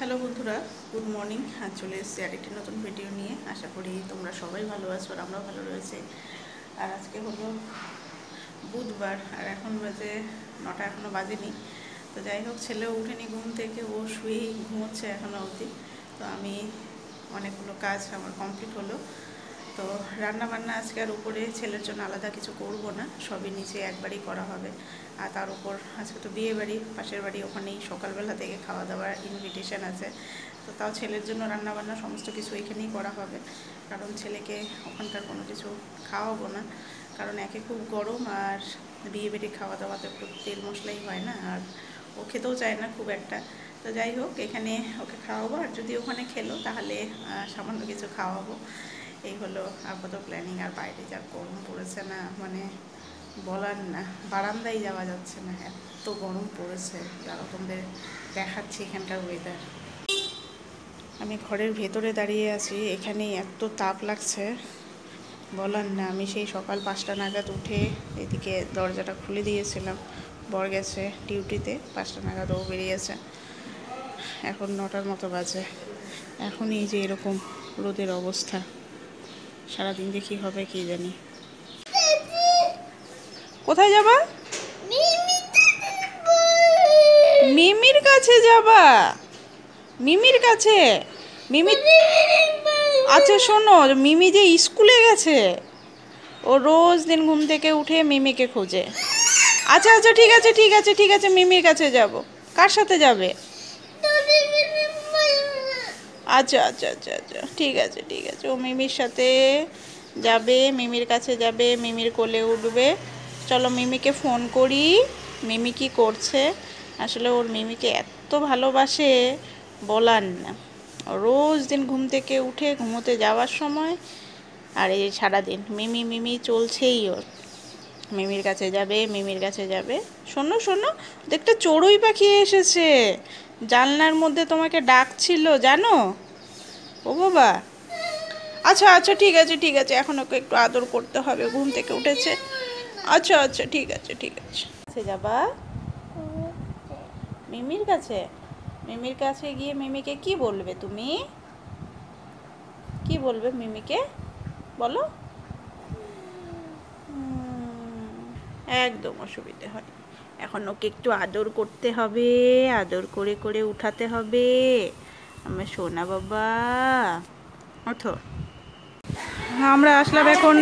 Hello বন্ধুরা, good morning. চলে এসেছি আরেকটি নতুন ভিডিও নিয়ে। আশা করি তোমরা সবাই ভালো আছো আর আমরাও ভালো রয়েছি। আর আজকে হলো বুধবার আর এখন বাজে 9টা, এখনও বাজেনি। তো যাই হোক, ছেলেও উঠেনি ঘুম থেকে, ও শুয়েই ঘুমোচ্ছে এখনও অবধি। তো আমি অনেকগুলো কাজ আমার কমপ্লিট হলো। তো রান্না বান্না আজকে আর উপরে ছেলের জন্য আলাদা কিছু করব না, সবই নিচে একবারই করা হবে। আর তার উপর আজকে তো বিয়ে বাড়ি, পাশের বাড়ি, ওখানেই সকালবেলা থেকে খাওয়া দাওয়ার ইনভিটেশন আছে। তো তাও ছেলের জন্য রান্না বান্না সমস্ত কিছু এখানেই করা হবে, কারণ ছেলেকে ওখানকার কোনো কিছু খাওয়াবো না, কারণ একে খুব গরম আর বিয়ে বাড়ি খাওয়া দাওয়াতে একটু তেল মশলাই হয় না, আর ও খেতেও চায় না খুব একটা। তো যাই হোক, এখানে ওকে খাওয়াবো, আর যদি ওখানে খেলো তাহলে সামান্য কিছু খাওয়াবো। এই হলো আপাতত প্ল্যানিং। আর বাইরে যা গরম পড়েছে না, মানে বলার না, বারান্দায় যাওয়া যাচ্ছে না, এত গরম পড়েছে। যারা তোমাদের দেখাচ্ছি এখানকার ওয়েদার। আমি ঘরের ভেতরে দাঁড়িয়ে আছি, এখানে এত তাপ লাগছে বলার না। আমি সেই সকাল 5টা নাগাদ উঠে এদিকে দরজাটা খুলে দিয়েছিলাম। বর গেছে ডিউটিতে, 5টা নাগাদ ও বেরিয়েছে। এখন 9টার মতো বাজে। এখন এই যে এরকম রোদের অবস্থা, সারাদিন যে কী হবে কি জানি। কোথায় যাবা? মিমির কাছে যাবা? মিমির কাছে? মিমি, আচ্ছা শোনো, মিমি যে স্কুলে গেছে, ও রোজ দিন ঘুম থেকে উঠে মিমিকে খোঁজে। আচ্ছা আচ্ছা, ঠিক আছে ঠিক আছে ঠিক আছে, মিমির কাছে যাব। কার সাথে যাবে? আচ্ছা আচ্ছা আচ্ছা আচ্ছা, ঠিক আছে ঠিক আছে, ও মিমির সাথে যাবে, মিমির কাছে যাবে, মিমির কোলে উঠবে। চলো মিমিকে ফোন করি, মিমি কি করছে। আসলে ওর মিমিকে এত ভালোবাসে বলার না। রোজ দিন ঘুম থেকে উঠে ঘুমোতে যাওয়ার সময় আর এই সারাদিন মিমি মিমি চলছেই ওর। মিমির কাছে যাবে, মিমির কাছে যাবে। শোনো শোনো, দেখতে চড়ুই পাখি এসেছে, জানলার মধ্যে তোমাকে ডাকছিল জানো। ও বাবা, আচ্ছা আচ্ছা ঠিক আছে ঠিক আছে, এখন ওকে একটু আদর করতে হবে, ঘুম থেকে উঠেছে। আচ্ছা আচ্ছা ঠিক আছে ঠিক আছে। কাছে যাবা? মিমির কাছে? মিমির কাছে গিয়ে মিমিকে কি বলবে তুমি? কি বলবে মিমিকে বলো? একদম অসুবিধে হয়। এখন ওকে একটু আদর করতে হবে, আদর করে করে উঠাতে হবে। আমার সোনা বাবা, ওঠো। আমরা আসলাম এখন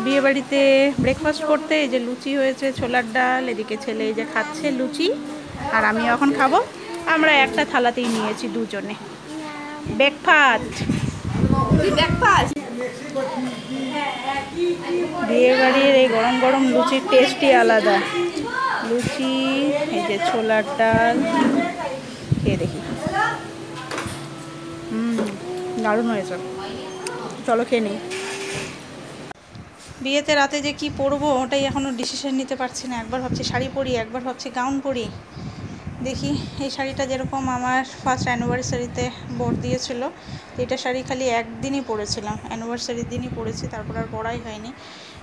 বিয়ে বাড়িতে ব্রেকফাস্ট করতে। এই যে লুচি হয়েছে, ছোলার ডাল, এদিকে ছেলে এই যে খাচ্ছে লুচি, আর আমি এখন খাবো। আমরা একটা থালাতেই নিয়েছি দুজনে ব্রেকফাস্ট। বিয়ে বাড়ির এই গরম গরম লুচির টেস্টই আলাদা। লুচি, এই যে ছোলার ডাল, খেয়ে দেখি। দারুণ হয়েছে, চলো খেয়ে নিই। বিয়েতে রাতে যে কি পরবো ওটাই এখনও ডিসিশন নিতে পারছি না। একবার ভাবছি শাড়ি পরি, একবার ভাবছি গাউন পরি। দেখি, এই শাড়িটা যেরকম আমার ফার্স্ট অ্যানিভার্সারিতে বর দিয়েছিল, এটা শাড়ি খালি একদিনই পরেছিলাম, অ্যানিভার্সারির দিনই পরেছি, তারপর আর পরাই হয়নি।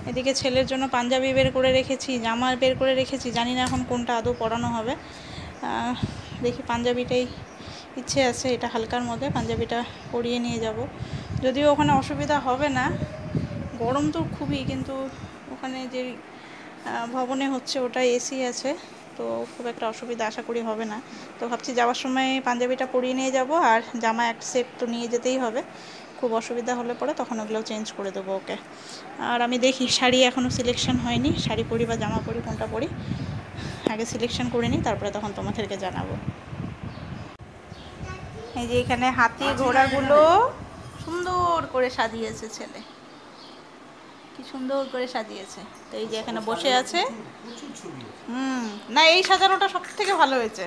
এদিকে ছেলের জন্য পাঞ্জাবি বের করে রেখেছি, জামা বের করে রেখেছি, জানি না এখন কোনটা আদৌ পরানো হবে। দেখি, পাঞ্জাবিটাই ইচ্ছে আছে, এটা হালকার মধ্যে, পাঞ্জাবিটা পরিয়ে নিয়ে যাব। যদিও ওখানে অসুবিধা হবে না, গরম তো খুবই, কিন্তু ওখানে যে ভবনে হচ্ছে ওটা এসি আছে, তো খুব একটা অসুবিধা আশা করি হবে না। তো ভাবছি যাওয়ার সময় পাঞ্জাবিটা পরিয়ে নিয়ে যাব, আর জামা এক সেট তো নিয়ে যেতেই হবে। খুব অসুবিধা হলে পরে তখন ওগুলোও চেঞ্জ করে দেবো ওকে। আর আমি দেখি, শাড়ি এখনও সিলেকশন হয়নি, শাড়ি পরি বা জামা পরি, কোনটা পরি আগে সিলেকশন করে নিই, তারপরে তখন তোমাদেরকে জানাবো। এই যে এখানে হাতি ঘোড়াগুলো সুন্দর করে সাজিয়েছে ছেলে, কি সুন্দর করে সাজিয়েছে। তো এই যে এখানে বসে আছে। না, এই সাজানোটা সব থেকে ভালো হয়েছে।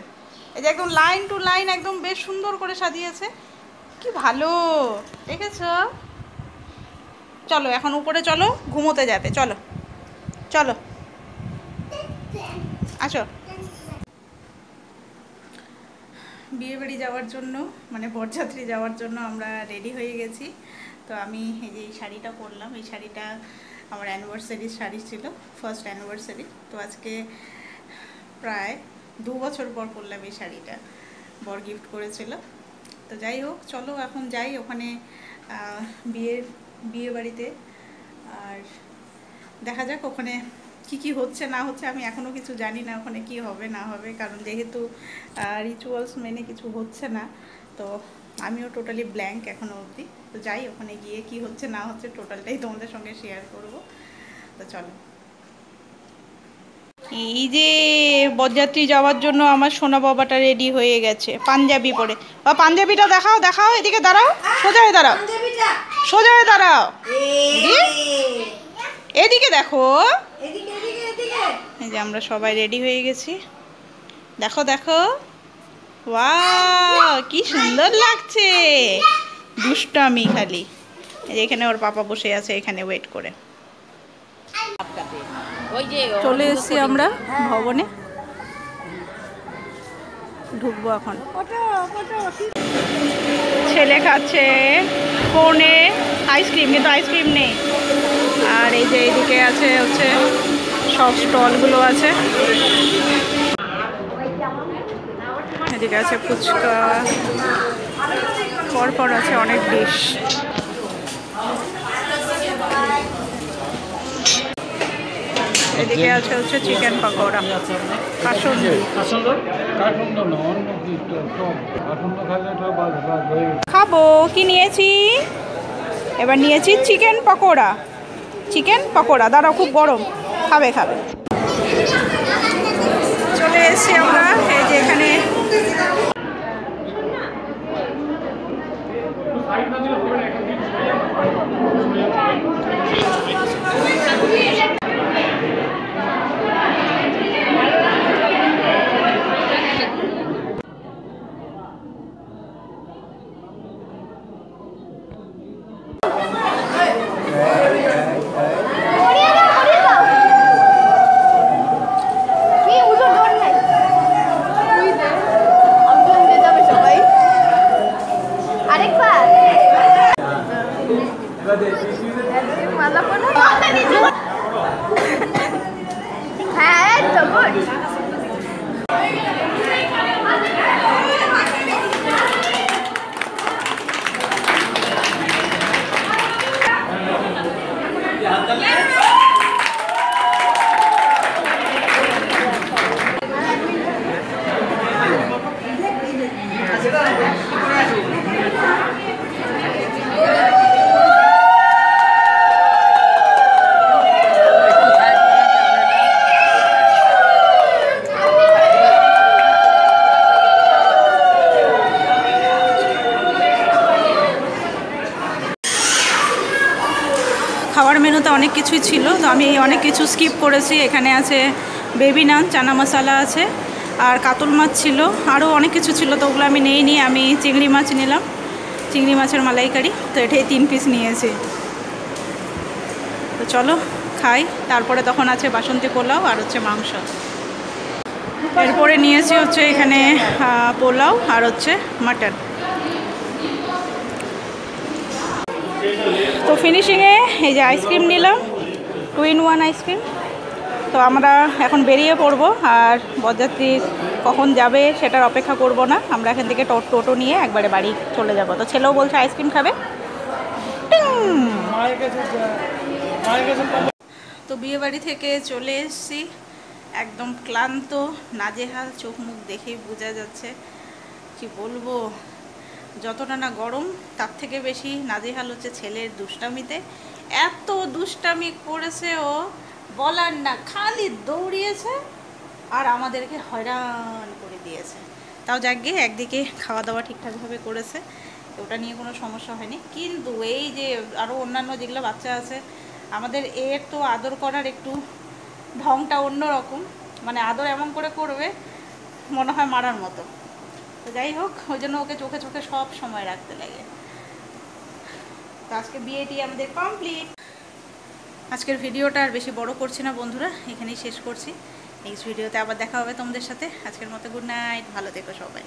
এই যে একদম লাইন টু লাইন একদম বেশ সুন্দর করে সাজিয়েছে, কি ভালো দেখেছো। চলো এখন উপরে চলো, ঘুমোতে যাবে, চলো চলো আসো। বিয়ে বাড়ি যাওয়ার জন্য, মানে বরযাত্রী যাওয়ার জন্য আমরা রেডি হয়ে গেছি। তো আমি এই যে এই শাড়িটা পরলাম, এই শাড়িটা আমার অ্যানিভার্সারির শাড়ি ছিল, ফার্স্ট অ্যানিভার্সারি। তো আজকে প্রায় 2 বছর পর পরলাম এই শাড়িটা, বর গিফট করেছিল। তো যাই হোক, চলো এখন যাই ওখানে বিয়ে বাড়িতে। আর দেখা যাক ওখানে কি হচ্ছে না হচ্ছে, আমি এখনও কিছু জানি না ওখানে কি হবে না হবে, কারণ যেহেতু রিচুয়ালস মেনে কিছু হচ্ছে না, তো আমিও টোটালি ব্ল্যাঙ্ক এখনও অবধি। তো যাই ওখানে গিয়ে কি হচ্ছে না হচ্ছে টোটালটাই তোমাদের সঙ্গে শেয়ার করব। তো চলো। এই যে বরযাত্রী যাওয়ার জন্য আমার সোনা বাবাটা রেডি হয়ে গেছে পাঞ্জাবি পরে। বা পাঞ্জাবিটা দেখাও দেখাও, এদিকে দাঁড়াও, সোজা হয়ে দাঁড়াও, সোজা হয়ে দাঁড়াও, এদিকে দেখো। এই যে আমরা সবাই রেডি হয়ে গেছি, দেখো দেখো, ওয়াও কি সুন্দর লাগছে। দুষ্টামি খালি। এখানে ওর পাপা বসে আছে এখানে ওয়েট করে। চলে এসেছি আমরা ভবনে, ঢুকবো এখন। ছেলে খাচ্ছে কোনে আইসক্রিম, কিন্তু আইসক্রিম নেই। আর এই যে এইদিকে আছে হচ্ছে সব স্টলগুলো আছে, এদিকে আছে ফুচকা, পরপর আছে অনেক ডিশ। এদিকে আছে হচ্ছে চিকেন পকোড়া, খাবো কি নিয়েছি এবার, নিয়েছি চিকেন পকোড়া। চিকেন পকোড়া দাঁড়াও, খুব গরম, খাবে খাবে। চলে এসেছি আমরা এই যে এখানে। খাওয়ার মেনুতে অনেক কিছুই ছিল, তো আমি অনেক কিছু স্কিপ করেছি। এখানে আছে বেবি নান, চানা মশলা আছে, আর কাতল মাছ ছিল, আরও অনেক কিছু ছিল, তো ওগুলো আমি নেইনি। আমি চিংড়ি মাছ নিলাম, চিংড়ি মাছের মালাইকারি, তো এটাই 3 পিস নিয়েছি। তো চলো খাই, তারপরে তখন আছে বাসন্তী পোলাও আর হচ্ছে মাংস। এরপরে নিয়েছি হচ্ছে এখানে পোলাও আর হচ্ছে মাটন। তো ফিনিশিংয়ে এই যে আইসক্রিম নিলাম, 2-in-1 আইসক্রিম। তো আমরা এখন বেরিয়ে পড়বো, আর বরযাত্রী কখন যাবে সেটার অপেক্ষা করব না, আমরা এখান থেকে টোটো নিয়ে একবারে বাড়ি চলে যাব। তো ছেলেও বলছে আইসক্রিম খাবে। তো বিয়ে বাড়ি থেকে চলে এসেছি, একদম ক্লান্ত, নাজেহাল, চোখ মুখ দেখেই বোঝা যাচ্ছে। কি বলবো, যতটা না গরম তার থেকে বেশি নাজেহাল হচ্ছে ছেলের দুষ্টামিতে। এত দুষ্টামি করেছে ও বলার না, খালি দৌড়িয়েছে আর আমাদেরকে হয়রান করে দিয়েছে। তাও যাক গিয়ে একদিকে খাওয়া দাওয়া ঠিকঠাকভাবে করেছে, ওটা নিয়ে কোনো সমস্যা হয়নি। কিন্তু এই যে আরও অন্যান্য যেগুলো বাচ্চা আছে, আমাদের এর তো আদর করার একটু ঢংটা অন্যরকম, মানে আদর এমন করে করবে মনে হয় মারার মতো। তো যাই হোক, ওই জন্য ওকে চোখে চোখে সব সময় রাখতে লাগে। তো আজকে বিয়েটি আমাদের কমপ্লিট। আজকের ভিডিওটা আর বেশি বড় করছি না বন্ধুরা, এখানেই শেষ করছি। নেক্সট ভিডিওতে আবার দেখা হবে তোমাদের সাথে। আজকের মতো গুড নাইট, ভালো থেকো সবাই।